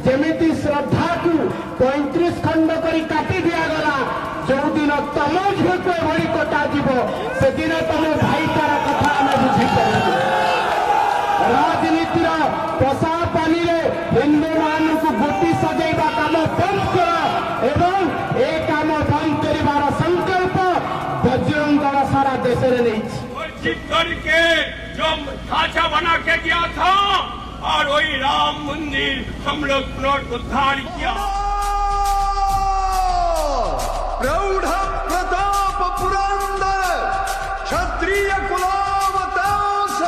जेमिति श्रद्धा को 35 खंड करी काटी दिगला जो दिन तम झील को एभली कटा से दिन तुम भाईचारा कथा आम बुझीपर राजनीतिर पशा पानी हिंदू मान को गोटी सजेवा काम बंद कर एवं ए काम बंद कर संकल्प बजरंग दल सारा देश में नहीं करके जो ढांचा बना के दिया था और वही राम मंदिर हम लोग उद्धार किया। प्रौढ़ प्रताप पुरंदर क्षत्रिय कुलावतांस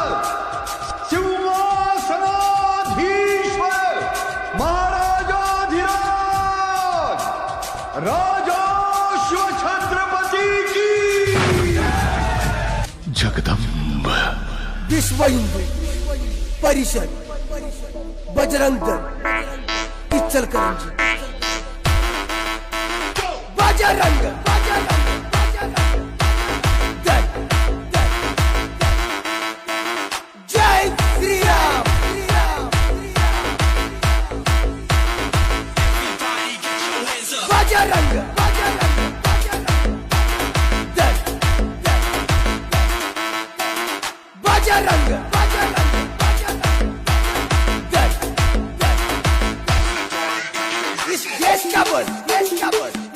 सिंहासनाधीश्वर महाराजाधिराज राजाश्व छत्रपति की जगदम्ब विश्व हिंदू परिषद बजरंग दल इचलकरंजी बजरंग दल जय श्री राम बजरंग दल बजरंग देश का बल